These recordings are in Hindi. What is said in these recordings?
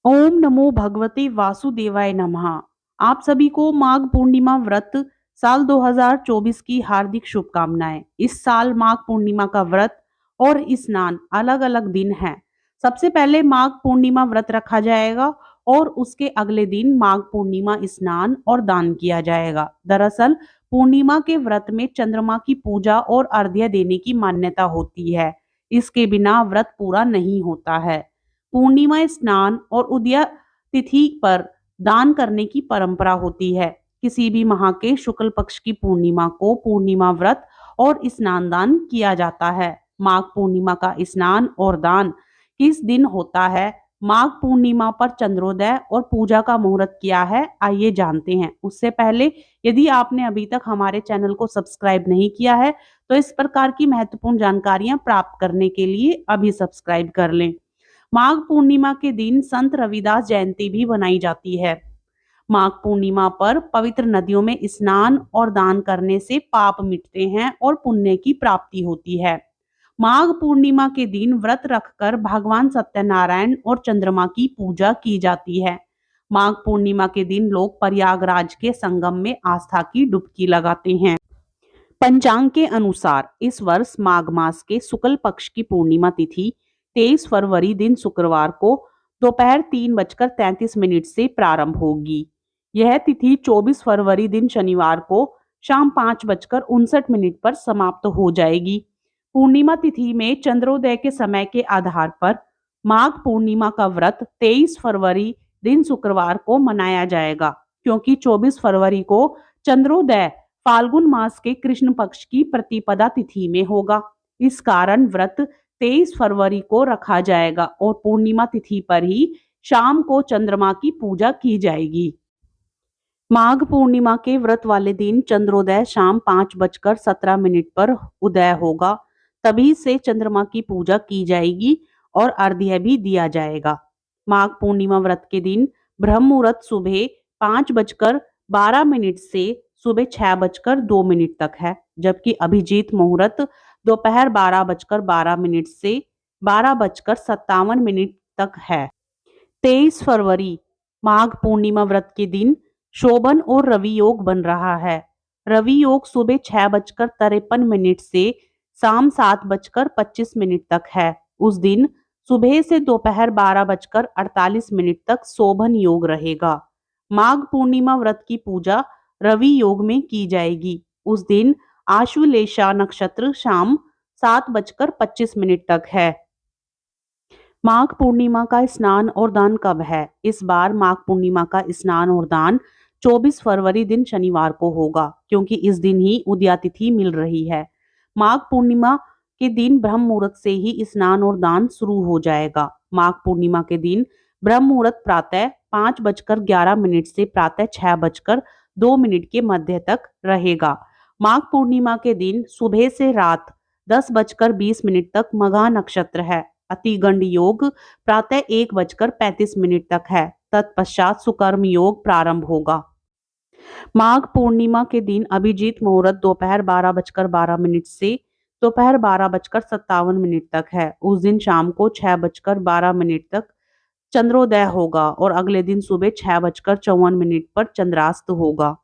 ओम नमो भगवते वासुदेवाय नमः। आप सभी को माघ पूर्णिमा व्रत साल 2024 की हार्दिक शुभकामनाएं। इस साल माघ पूर्णिमा का व्रत और स्नान अलग अलग दिन हैं। सबसे पहले माघ पूर्णिमा व्रत रखा जाएगा और उसके अगले दिन माघ पूर्णिमा स्नान और दान किया जाएगा। दरअसल पूर्णिमा के व्रत में चंद्रमा की पूजा और अर्घ्य देने की मान्यता होती है। इसके बिना व्रत पूरा नहीं होता है। पूर्णिमा स्नान और उदया तिथि पर दान करने की परंपरा होती है। किसी भी माह के शुक्ल पक्ष की पूर्णिमा को पूर्णिमा व्रत और स्नान दान किया जाता है। माघ पूर्णिमा का स्नान और दान किस दिन होता है? माघ पूर्णिमा पर चंद्रोदय और पूजा का मुहूर्त क्या है, आइए जानते हैं। उससे पहले यदि आपने अभी तक हमारे चैनल को सब्सक्राइब नहीं किया है तो इस प्रकार की महत्वपूर्ण जानकारियां प्राप्त करने के लिए अभी सब्सक्राइब कर लें। माघ पूर्णिमा के दिन संत रविदास जयंती भी मनाई जाती है। माघ पूर्णिमा पर पवित्र नदियों में स्नान और दान करने से पाप मिटते हैं और पुण्य की प्राप्ति होती है। माघ पूर्णिमा के दिन व्रत रखकर भगवान सत्यनारायण और चंद्रमा की पूजा की जाती है। माघ पूर्णिमा के दिन लोग प्रयागराज के संगम में आस्था की डुबकी लगाते हैं। पंचांग के अनुसार इस वर्ष माघ मास के शुक्ल पक्ष की पूर्णिमा तिथि 23 फरवरी दिन शुक्रवार को दोपहर 3:33 से प्रारंभ होगी। यह तिथि 24 फरवरी दिन शनिवार को शाम 5:59 पर समाप्त हो जाएगी। पूर्णिमा तिथि में चंद्रोदय के समय के आधार पर माघ पूर्णिमा का व्रत 23 फरवरी दिन शुक्रवार को मनाया जाएगा, क्योंकि 24 फरवरी को चंद्रोदय फाल्गुन मास के कृष्ण पक्ष की प्रतिपदा तिथि में होगा। इस कारण व्रत 23 फरवरी को रखा जाएगा और पूर्णिमा तिथि पर ही शाम को चंद्रमा की पूजा की जाएगी। माघ पूर्णिमा के व्रत वाले दिन चंद्रोदय शाम 5:17 पर उदय होगा। तभी से चंद्रमा की पूजा की जाएगी और अर्घ्य भी दिया जाएगा। माघ पूर्णिमा व्रत के दिन ब्रह्म मुहूर्त सुबह 5:12 से सुबह 6:02 तक है, जबकि अभिजीत मुहूर्त दोपहर 12:12 से 12:57 तक है। 23 फरवरी माघ पूर्णिमा व्रत के दिन शोभन और रवि योग बन रहा है। रवि योग सुबह 6:53 से शाम 7:25 तक है। उस दिन सुबह से दोपहर 12:48 तक शोभन योग रहेगा। माघ पूर्णिमा व्रत की पूजा रवि योग में की जाएगी। उस दिन आश्वलेषा नक्षत्र शाम 7:25 तक है। माघ पूर्णिमा का स्नान और दान कब है? इस बार माघ पूर्णिमा का स्नान और दान 24 फरवरी दिन शनिवार को होगा, क्योंकि इस दिन ही उदया तिथि मिल रही है। माघ पूर्णिमा के दिन ब्रह्म मुहूर्त से ही स्नान और दान शुरू हो जाएगा। माघ पूर्णिमा के दिन ब्रह्म मुहूर्त प्रातः 5:11 से प्रातः 6:02 के मध्य तक रहेगा। माघ पूर्णिमा के दिन सुबह से रात 10:20 तक मघा नक्षत्र है। अतिगंड योग प्रातः 1:35 तक है। तत्पश्चात सुकर्म योग प्रारंभ होगा। माघ पूर्णिमा के दिन अभिजीत मुहूर्त दोपहर 12:12 से दोपहर 12:57 तक है। उस दिन शाम को 6:12 तक चंद्रोदय होगा और अगले दिन सुबह 6:54 पर चंद्रास्त होगा।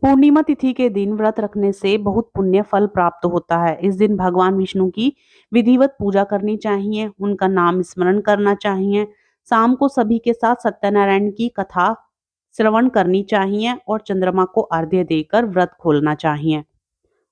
पूर्णिमा तिथि के दिन व्रत रखने से बहुत पुण्य फल प्राप्त होता है। इस दिन भगवान विष्णु की विधिवत पूजा करनी चाहिए, उनका नाम स्मरण करना चाहिए। शाम को सभी के साथ सत्यनारायण की कथा श्रवण करनी चाहिए और चंद्रमा को अर्घ्य देकर व्रत खोलना चाहिए।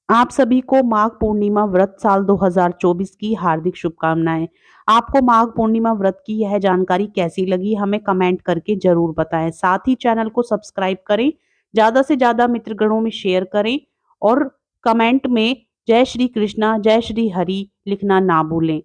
आप सभी को माघ पूर्णिमा व्रत साल 2024 की हार्दिक शुभकामनाएं। आपको माघ पूर्णिमा व्रत की यह जानकारी कैसी लगी, हमें कमेंट करके जरूर बताएं। साथ ही चैनल को सब्सक्राइब करें, ज्यादा से ज्यादा मित्रगणों में शेयर करें और कमेंट में जय श्री कृष्णा जय श्री हरि लिखना ना भूलें।